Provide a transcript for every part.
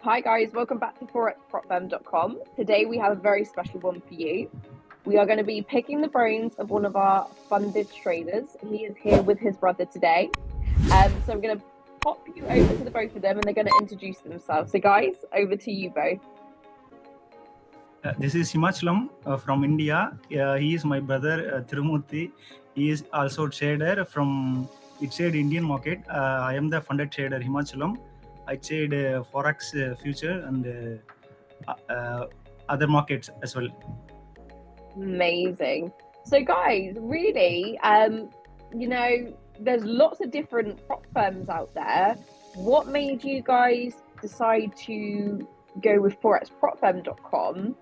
Hi guys, welcome back to ForexPropFirm.com. Today we have a very special one for you. We are going to be picking the brains of one of our funded traders. He is here with his brother today. So I'm going to pop you over to the both of them and they're going to introduce themselves. So guys, over to you both. This is Himachalam from India. He is my brother Trimurti. He is also trader from Indian market. I am the funded trader Himachalam. I trade Forex future and other markets as well. Amazing. So guys, really, there's lots of different prop firms out there. What made you guys decide to go with ForexPropFirm.com?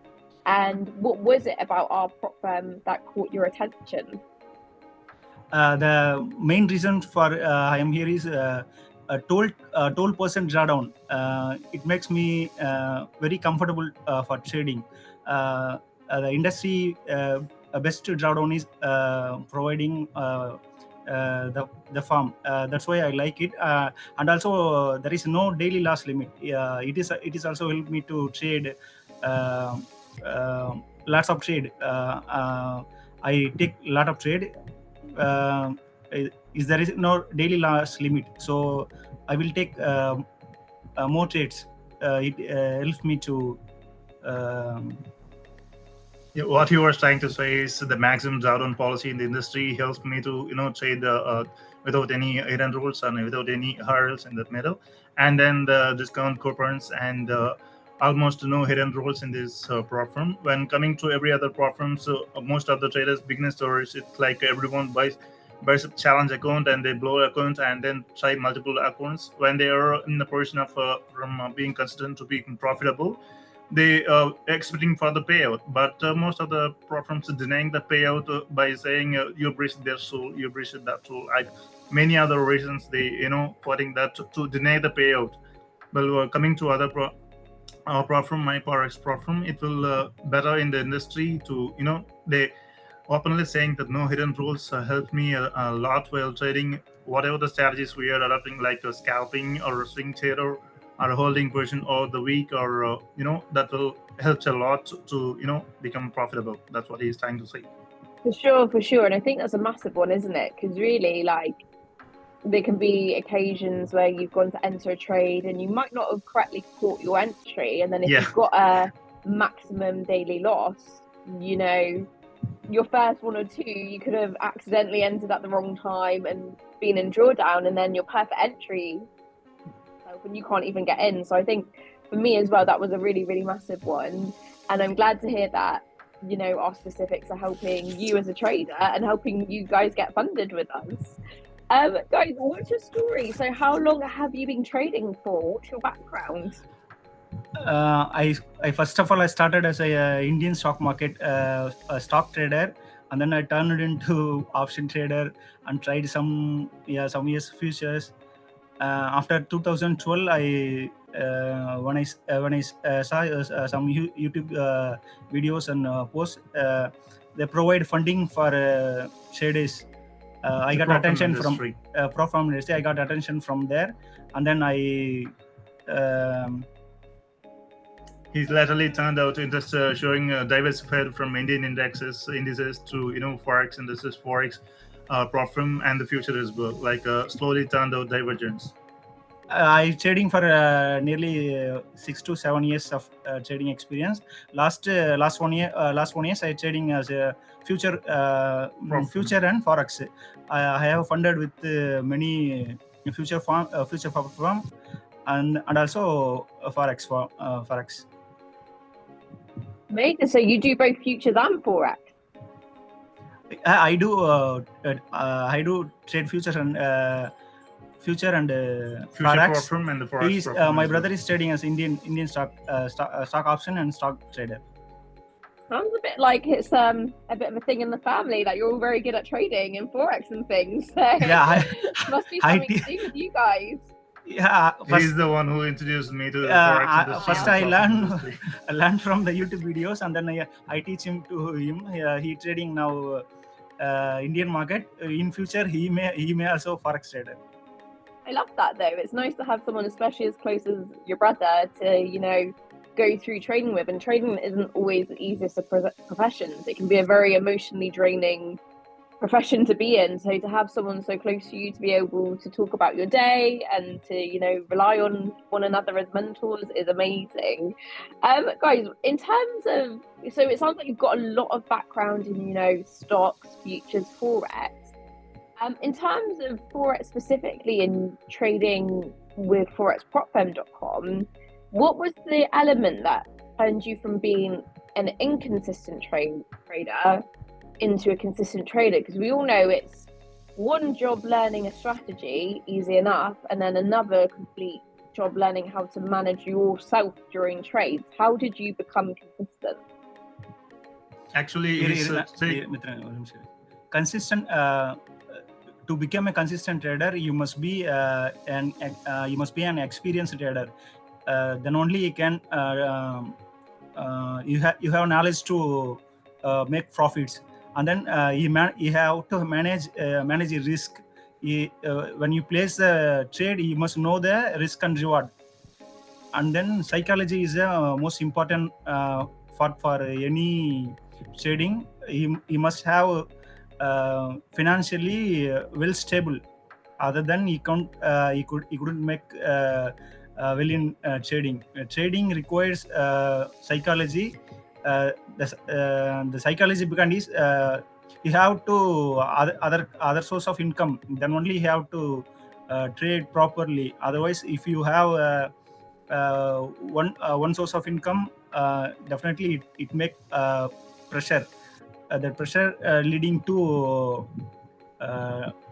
And what was it about our prop firm that caught your attention? The main reason for I am here is a 12% drawdown. It makes me very comfortable for trading. The industry best drawdown is providing the farm. That's why I like it. And also there is no daily loss limit. It is also helped me to trade lots of trade. I take lot of trade. Is there is no daily loss limit, so I will take more trades. It helps me to what you were trying to say is the maximum drawdown policy in the industry helps me to trade without any hidden rules and without any hurdles in that middle, and then the discount coupons and almost no hidden rules in this prop firm. When coming to every other prop firm, so most of the traders, beginner traders, it's like everyone buys a challenge account and they blow account and then try multiple accounts. When they are in the position of from being consistent to being profitable, they expecting for the payout, but most of the prop firms are denying the payout by saying you breached their rule, you breached that rule. Many other reasons they putting that to deny the payout. Well, coming to other prop firm, my Forex prop firm, it will better in the industry to they openly saying that no hidden rules help me a lot while trading whatever the strategies we are adopting, like scalping or a swing trader or holding position or the week, or that will help a lot to become profitable. That's what he's trying to say. For sure. And I think that's a massive one, isn't it? Because really, there can be occasions where you've gone to enter a trade and you might not have correctly caught your entry, and then if you've got a maximum daily loss, your first one or two, you could have accidentally entered at the wrong time and been in drawdown, and then your perfect entry when you can't even get in. So I think for me as well, that was a really, really massive one. And I'm glad to hear that, our specifics are helping you as a trader and helping you guys get funded with us. Guys, what's your story? So how long have you been trading for? What's your background? I first of all, I started as a Indian stock market a stock trader, and then I turned into option trader and tried some years futures. After 2012, when I saw some YouTube videos and posts, they provide funding for traders. I got attention from prop firm industry. I got attention from there, and then he's laterally turned out to just showing diversified from Indian indices to Forex indices, Forex prop firm, and the future as well, slowly turned out divergence. I trading for nearly 6 to 7 years of trading experience. Last 1 year, I trading as a future and Forex. I have funded with many future firm and also Forex Forex. Amazing. So you do both futures and Forex? I do trade futures and Forex. And the Forex. My brother is trading as Indian stock option and stock trader. Sounds a bit like it's a bit of a thing in the family that you're all very good at trading and Forex and things. So yeah, must be something to do with you guys. Yeah, he's the one who introduced me to the Forex industry. First, I learned from the YouTube videos, and then I teach him. He trading now Indian market. In future, he may also Forex trader. I love that though. It's nice to have someone, especially as close as your brother, to go through trading with. And trading isn't always the easiest of professions. It can be a very emotionally draining profession to be in. So to have someone so close to you to be able to talk about your day and to rely on one another as mentors is amazing. Guys, in terms of, so it sounds like you've got a lot of background in stocks, futures, forex. In terms of forex specifically in trading with ForexPropFirm.com, what was the element that turned you from being an inconsistent trader into a consistent trader? Because we all know it's one job learning a strategy, easy enough, and then another complete job learning how to manage yourself during trades. How did you become consistent? Actually, consistent. To become a consistent trader, you must be an experienced trader. Then only you can you have knowledge to make profits, and then you have to manage the risk. When you place the trade, you must know the risk and reward, and then psychology is the most important for any trading. You must have financially well stable. Other than you couldn't make well in trading. Trading requires psychology. The psychology behind is you have to other source of income. Then only you have to trade properly. Otherwise, if you have one source of income, definitely it make pressure. That pressure leading to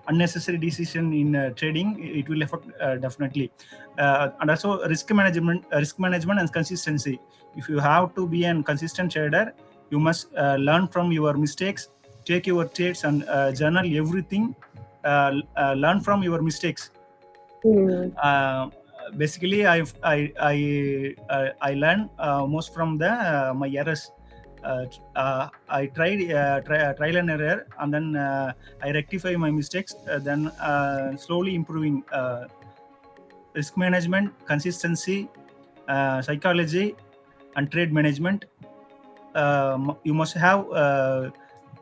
unnecessary decision in trading. It will affect definitely, and also risk management and consistency. If you have to be a consistent trader, you must learn from your mistakes, take your trades and journal everything. Learn from your mistakes. Basically, I learned most from my errors. I tried trial and error, and then I rectify my mistakes. Then slowly improving risk management, consistency, psychology, and trade management. You must have a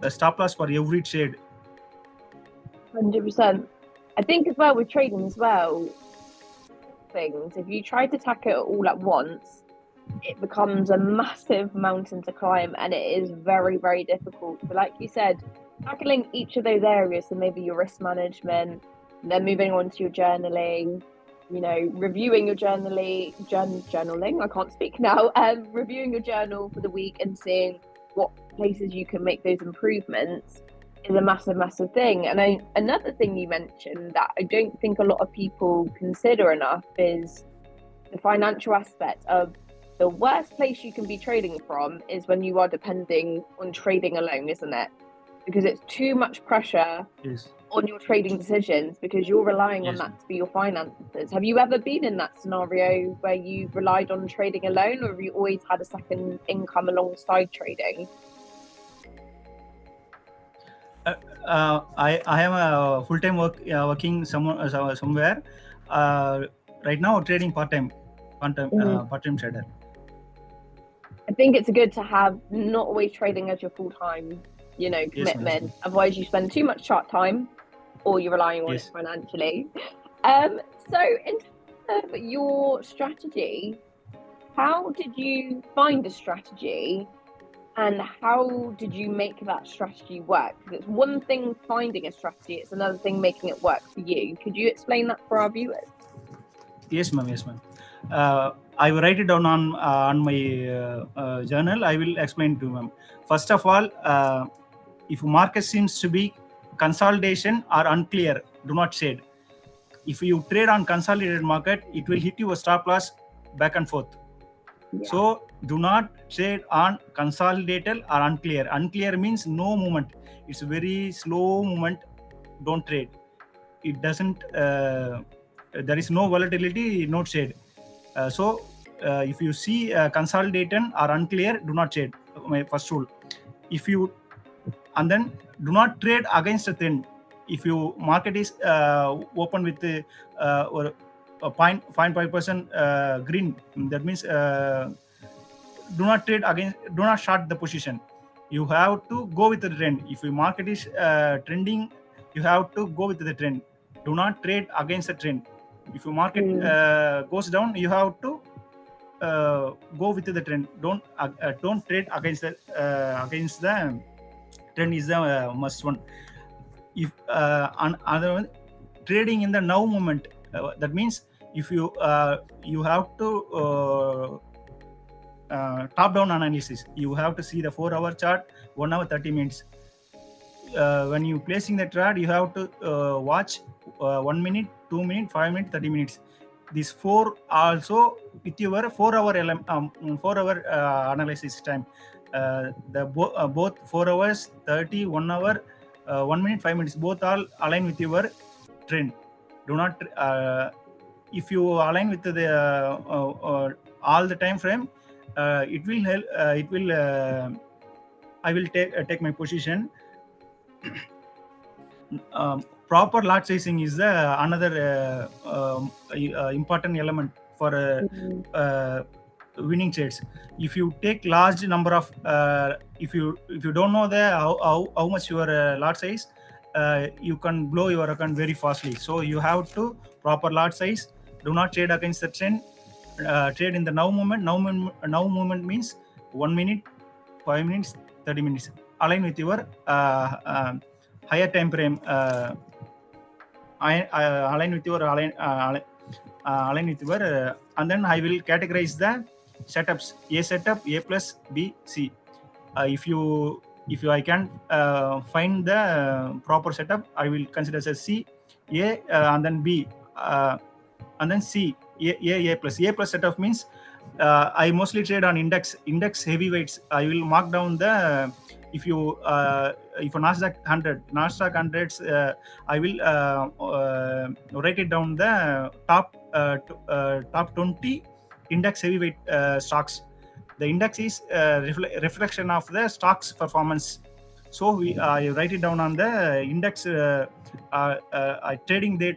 stop loss for every trade. 100%. I think as well with trading as well, things, if you try to tackle it all at once, it becomes a massive mountain to climb, and it is very, very difficult. So like you said, tackling each of those areas, so maybe your risk management, then moving on to your journaling, reviewing your journaling, I can't speak now, reviewing your journal for the week and seeing what places you can make those improvements is a massive, massive thing. And another thing you mentioned that I don't think a lot of people consider enough is the financial aspect of the worst place you can be trading from is when you are depending on trading alone, isn't it? Because it's too much pressure on your trading decisions because you're relying on that to be your finances. Have you ever been in that scenario where you relied on trading alone, or have you always had a second income alongside trading? I am a full-time working somewhere. Right now, trading part-time trader. I think it's good to have not always trading as your full-time, commitment. Yes. Otherwise, you spend too much chart time, or you're relying on it financially. So in terms of your strategy, how did you find a strategy? And how did you make that strategy work? Because it's one thing finding a strategy, it's another thing making it work for you. Could you explain that for our viewers? Yes, ma'am. I will write it down on my journal. I will explain to you, ma'am. First of all, if market seems to be consolidation or unclear, do not trade. If you trade on consolidated market, it will hit you a stop loss back and forth. Yeah. So do not trade on consolidated or unclear. Unclear means no movement. It's a very slow movement. Don't trade. It doesn't. There is no volatility. No trade. So if you see consolidated or unclear, do not trade. My first rule. And then do not trade against the trend. if you market is open with or a 0.5% green, that means do not trade against, do not short the position. You have to go with the trend. If your market is trending, you have to go with the trend. Do not trade against the trend. If your market goes down, you have to go with the trend. Don't trade against the trend is the must one. If another one, trading in the now moment, that means if you you have to top down analysis, you have to see the 4-hour chart, 1 hour 30 minutes. When you placing the trade, you have to watch 1 minute, 2 minutes, 5 minutes, 30 minutes. These 4 also with your 4-hour 4-hour analysis time. Both 4 hours, 30, 1 hour, 1 minute, 5 minutes, both all align with your trend. Do not if you align with the all the time frame, it will help. It will. I will take my position. Proper lot sizing is another important element for winning trades. If you take large number of, if you don't know how much your lot size, you can blow your account very fastly. So you have to proper lot size. Do not trade against the trend. Trade in the now moment. Now moment means 1 minute, 5 minutes, 30 minutes. Align with your higher time frame. Align with your align with your, and then I will categorize the setups. A setup, A plus, B, C. If I can find the proper setup, I will consider as C, A, and then B, and then C, A plus. A plus setup means I mostly trade on index heavyweights. I will mark down the if Nasdaq 100s, I will write it down the top 20 index heavyweight stocks. The index is reflection of the stock's performance. So I write it down on the index trading days.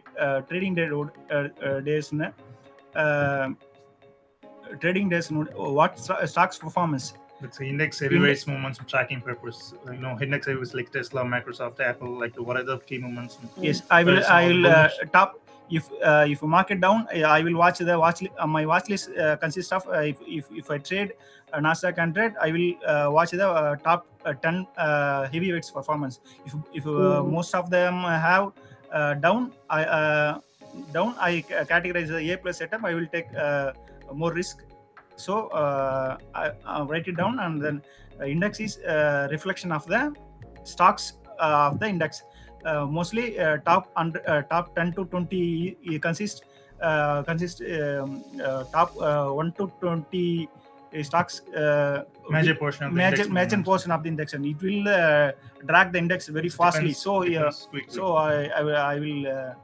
Trading days, what stocks performance. It's index heavyweights movements tracking purpose. Index heavyweights like Tesla, Microsoft, Apple, like what are the key movements? Yes, I will top. If market down, I will watch the my watch list consists of if I trade Nasdaq 100, I will watch the top 10 heavyweights performance. If most of them have down, I categorize the A plus setup. I will take more risk. So I write it down, and then index is reflection of the stocks of the index. Mostly top 10 to 20 consist top 1 to 20 stocks. Major portion of the portion of the index, and it will drag the index very fastly. So I will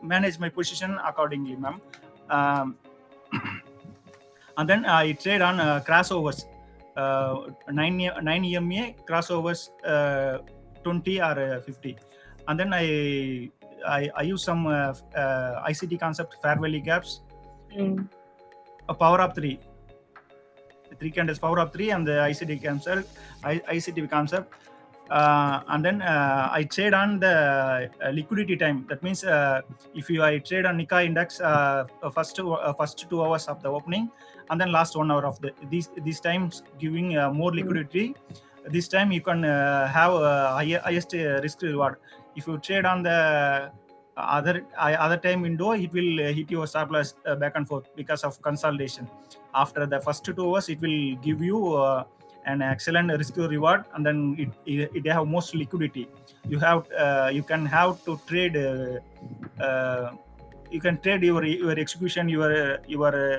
manage my position accordingly, ma'am. And then I trade on crossovers, 9 EMA crossovers, 20 or 50, and then I use some ICT concept, fair value gaps, a power of 3 candles, power of 3, and the ICT concept. And then I trade on the liquidity time. That means if I trade on Nikkei index, first 2 hours of the opening, and then last 1 hour of these times giving more liquidity. This time you can have highest risk reward. If you trade on the other time window, it will hit your stop loss back and forth because of consolidation. After the first 2 hours, it will give you an excellent risk to reward, and then it have most liquidity. You can have to trade. You can trade your execution. Your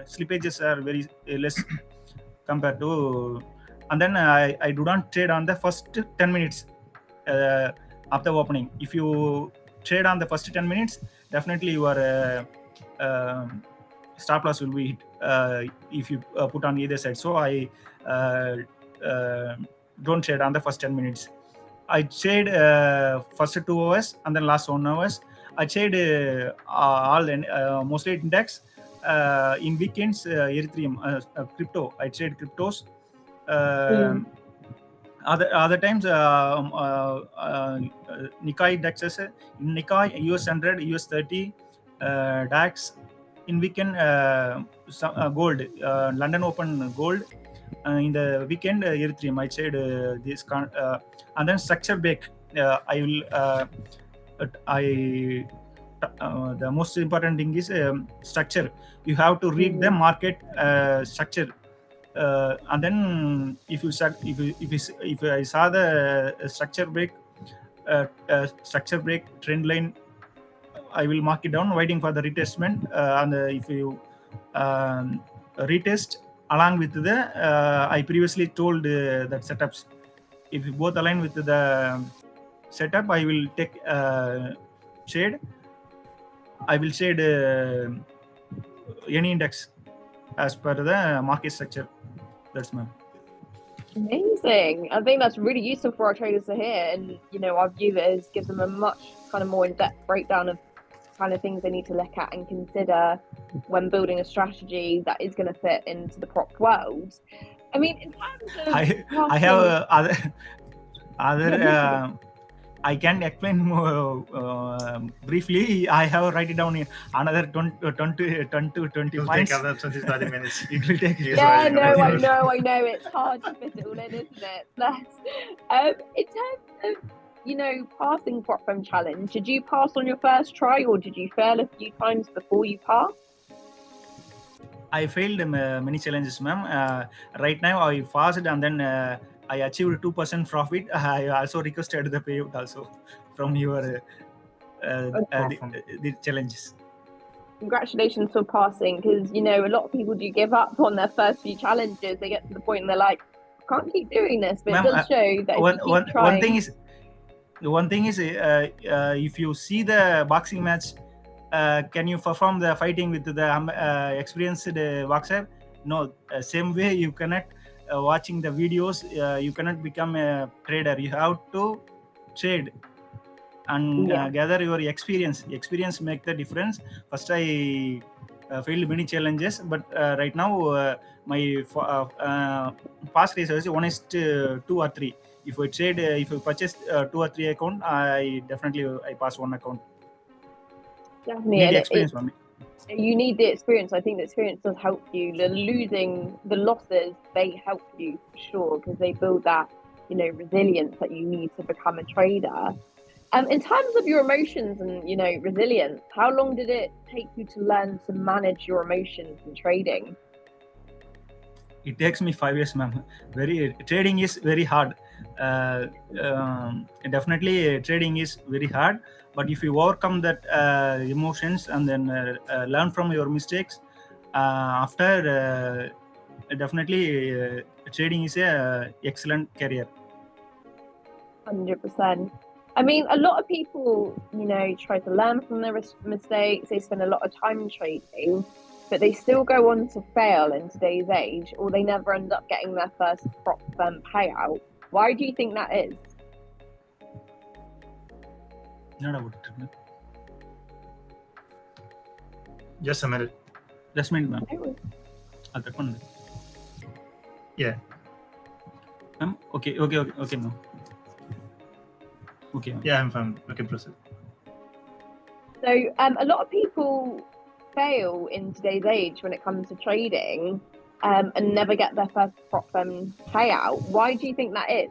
slippages are very less compared to. And then I do not trade on the first 10 minutes of the opening. If you trade on the first 10 minutes, definitely your stop loss will be hit if you put on either side. So I don't trade on the first 10 minutes. I trade first 2 hours and then last 1 hours. I trade all mostly index. In weekends, Ethereum, crypto. I trade cryptos. Other times, Nikkei indexes. In Nikkei, US 100, US 30, DAX. In weekend, gold, London Open gold. In the weekend, Ethereum. I trade this, and then structure break. I will. The most important thing is structure. You have to read the market structure. And then if I saw the structure break trend line, I will mark it down, waiting for the retestment. And if you retest along with the I previously told that setups, if you both align with the setup, I will take shade. I will shade any index as per the market structure. That's my amazing. I think that's really useful for our traders to hear, and our viewers gives them a much kind of more in-depth breakdown of kind of things they need to look at and consider when building a strategy that is going to fit into the prop world. I mean, in terms of I have other I can explain more briefly. I have write it down in another 20 to 20 points. It will take 30 minutes. It will take. Yeah, no, I know. It's hard to fit it all in, isn't it? In terms of passing PropFirm challenge, did you pass on your first try, or did you fail a few times before you passed? I failed many challenges, ma'am. Right now I passed, and then I achieved 2% profit. I also requested the payout also from your the challenges. Congratulations for passing, because a lot of people do give up on their first few challenges. They get to the point and they're like, I can't keep doing this. But it does show that if you keep trying. One thing is if you see the boxing match, can you perform the fighting with the experienced boxer? No, same way you cannot watching the videos, you cannot become a trader. You have to trade and gather your experience. Experience make the difference. First I failed many challenges, but right now my past research 1:2 or 3. If I trade, if I purchase 2 or 3 account, I pass one account. Definitely, need experience for me. You need the experience. I think the experience does help you. The losses, they help you for sure, because they build that resilience that you need to become a trader. In terms of your emotions and resilience, how long did it take you to learn to manage your emotions in trading? It takes me 5 years, ma'am. Trading is very hard. Definitely trading is very hard, but if you overcome that emotions and then learn from your mistakes, after definitely trading is a excellent career. 100%. I mean, a lot of people try to learn from their mistakes. They spend a lot of time trading, but they still go on to fail in today's age, or they never end up getting their first PropFirm payout. Why do you think that is? Not about it. Just a minute. Just a minute, ma'am. Yeah. Okay, ma'am. Okay. Yeah, I'm fine. Okay, proceed. So, a lot of people fail in today's age when it comes to trading, and never get their first PropFirm payout. Why do you think that is?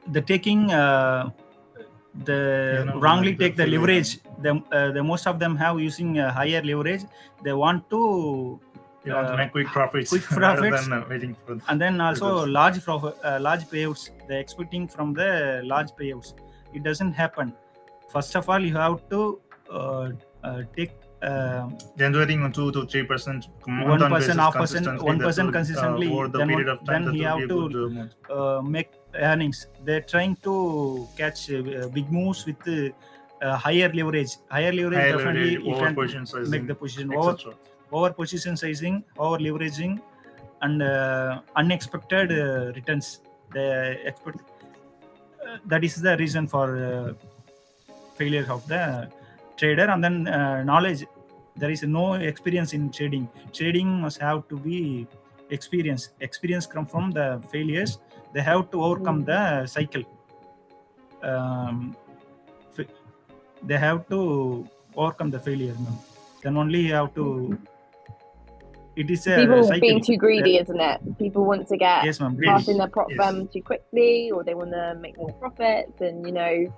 The taking wrongly take the leverage. The most of them have using higher leverage. They want to make quick profits, rather than waiting for. And then also large payouts. They're expecting from the large payouts. It doesn't happen. First of all, you have to take generating on 2 to 3%, 1% consistently. over the period of time. Then you have to make earnings. They're trying to catch big moves with higher leverage. Definitely you can make the position over position sizing, over leveraging, and unexpected returns. the expert. That is the reason for failure of the trader. And then knowledge. There is no experience in trading. Trading must have to be experience. Experience come from the failures. They have to overcome the cycle. They have to overcome the failure. Then only you have to. It is a people cycle. being too greedy, isn't it? People want to get Yes, ma'am. passing their prop firm too quickly, or they want to make more profits, and it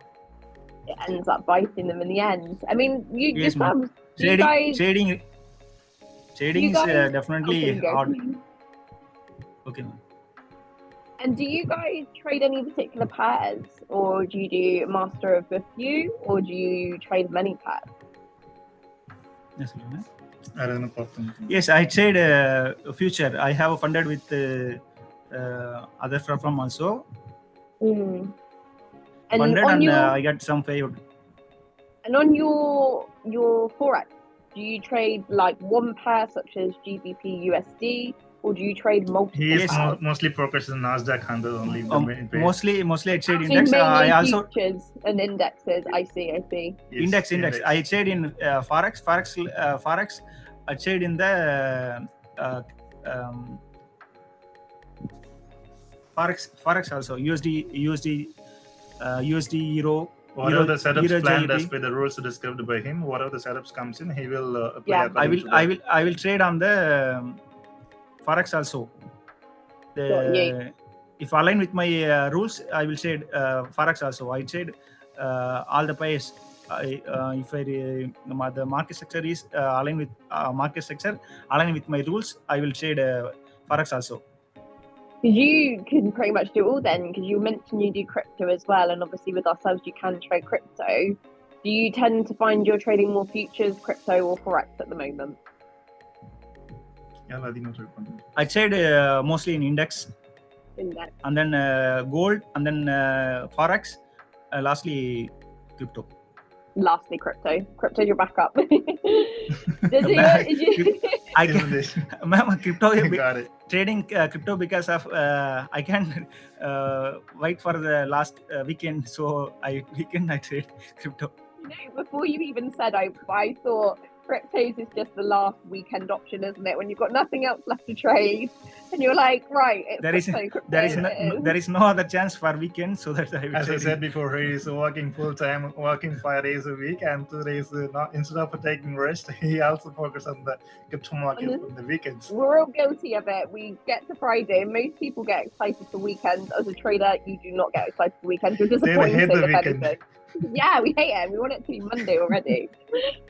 ends up biting them in the end. I mean, yourselves, trading is definitely hard. Okay, ma'am. And do you guys trade any particular pairs, or do you do master of a few, or do you trade many pairs? Yes, ma'am. Yes, I trade future. I have funded with other firm also. And funded on and I got some payout. And on your Forex, do you trade like one pair such as GBP USD, or do you trade multiple? He is mostly focused on Nasdaq handle only. Mostly I trade so index. I also futures and indexes. I see. Yes, index. I trade in Forex. Forex. I trade in the Forex also. USD, Euro. Whatever the setups planned as per the rules described by him, whatever the setups comes in, he will apply. Yeah, I will trade on the Forex also. If align with my rules, I will trade Forex also. I trade all the pairs. If the market sector is aligned with market sector, aligned with my rules, I will trade Forex also. You can pretty much do all then, because you mentioned you do crypto as well, and obviously with ourselves you can trade crypto. Do you tend to find you're trading more futures, crypto, or Forex at the moment? I trade mostly in index, and then gold, and then Forex, lastly crypto. Lastly, crypto. Crypto's your backup. I can, ma'am, crypto. Got it. Trading crypto because of I can wait for the last weekend, so I trade crypto. Before you even said, I thought cryptos is just the last weekend option, isn't it? When you've got nothing else left to trade, and you're like, right, it's there is no other chance for weekend, so that I said before, he is working full time, working 5 days a week, and 2 days not. Instead of taking rest, he also focuses on the crypto market on the weekends. We're all guilty of it. We get to Friday, and most people get excited for weekends. As a trader, you do not get excited for weekends. You're disappointed. They hate the weekend. Yeah, we hate it. We want it to be Monday already.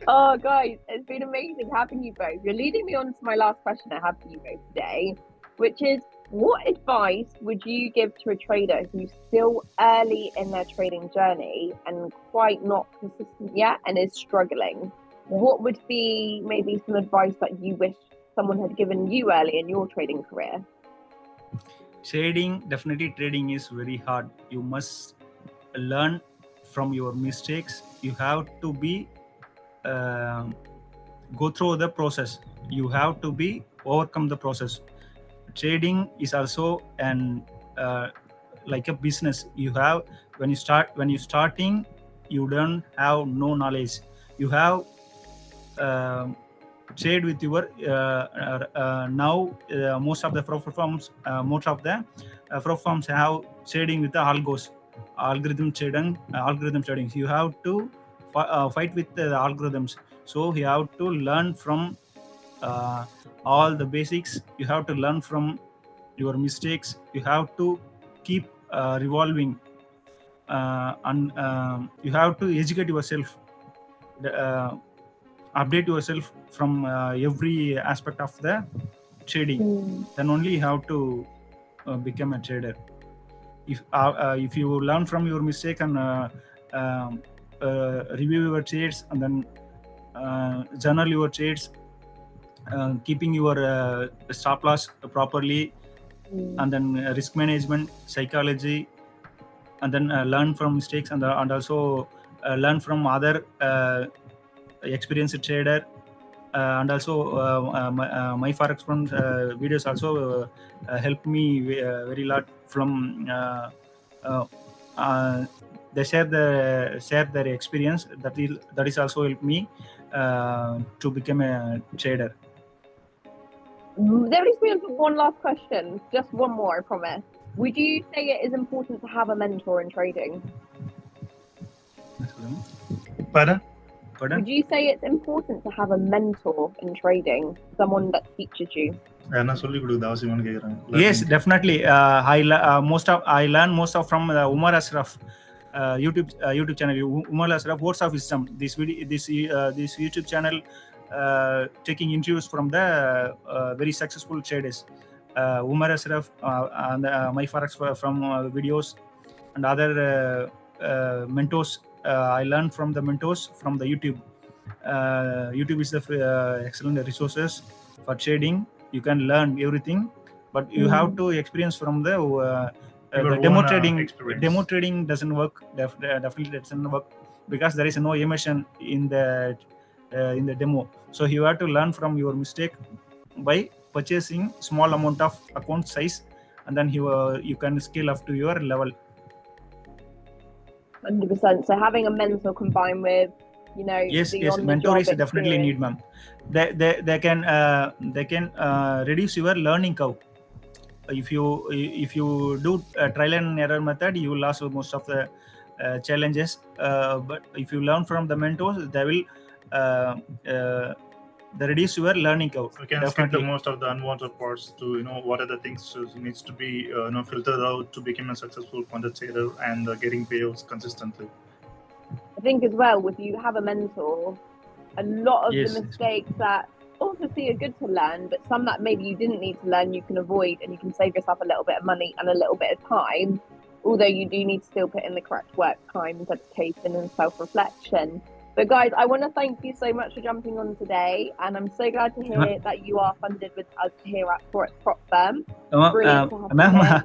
Oh, guys, it's been amazing having you both. You're leading me on to my last question I have for you both today, which is, what advice would you give to a trader who's still early in their trading journey and quite not consistent yet and is struggling? What would be maybe some advice that you wish someone had given you early in your trading career? Trading is very hard. You must learn from your mistakes. You have to be go through the process. You have to be overcome the process. Trading is also an like a business. You have when you're starting, you don't have no knowledge. You have trade with your now most of the firms have trading with the algorithm trading. You have to fight with the algorithms, so you have to learn from all the basics. You have to learn from your mistakes. You have to keep revolving, and you have to educate yourself, update yourself from every aspect of the trading. Then only you have to become a trader. If you learn from your mistake and review your trades, and then journal your trades, keeping your stop loss properly, and then risk management, psychology, and then learn from mistakes, and also learn from other experienced trader, and also my ForexPropFirm videos also help me very lot from they share their experience that is also helped me to become a trader. There is one last question, just one more, I promise. Would you say it is important to have a mentor in trading? Pardon? Would you say it's important to have a mentor in trading, someone that teaches you? Yes, definitely. I learn most of from Umar Ashraf YouTube channel. Umar Ashraf, Words of Wisdom. This YouTube channel taking interviews from the very successful traders. Umar Ashraf and my Forex from videos and other mentors. I learned from the mentors from the YouTube. YouTube is the excellent resources for trading. You can learn everything, but you have to experience from the demo trading. Demo trading doesn't work. Definitely doesn't work because there is no emotion in the demo. So you have to learn from your mistake by purchasing small amount of account size, and then you can scale up to your level. 100%. So having a mentor combined with, yes, mentor is definitely need, ma'am. They can reduce your learning curve. If you do trial and error method, you will lose most of the challenges. But if you learn from the mentors, they will they reduce your learning curve. You can skip the most of the unwanted parts to what are the things needs to be filtered out to become a successful funded trader and getting payouts consistently. I think as well, if you have a mentor, a lot of the mistakes that obviously are good to learn, but some that maybe you didn't need to learn, you can avoid, and you can save yourself a little bit of money and a little bit of time, although you do need to still put in the correct work, time, dedication and self-reflection. But guys, I want to thank you so much for jumping on today, and I'm so glad to hear that you are funded with us here at ForexPropFirm. Ma'am,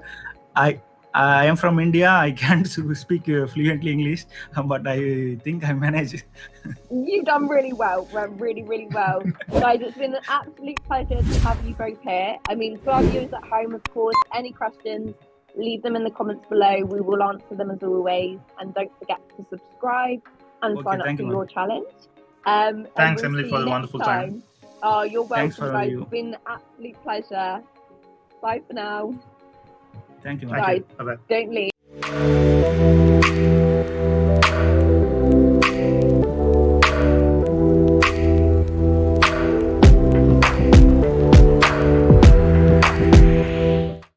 I am from India. I can't speak fluently English, but I think I manage. You've done really well, really, really well. Guys, it's been an absolute pleasure to have you both here. I mean, for our viewers at home, of course, any questions, leave them in the comments below. We will answer them as always. And don't forget to subscribe and sign up for your challenge. Thanks, Emily, for the wonderful time. Oh, you're welcome, guys. It's been an absolute pleasure. Bye for now. Thank you, guys. Bye-bye. Don't leave.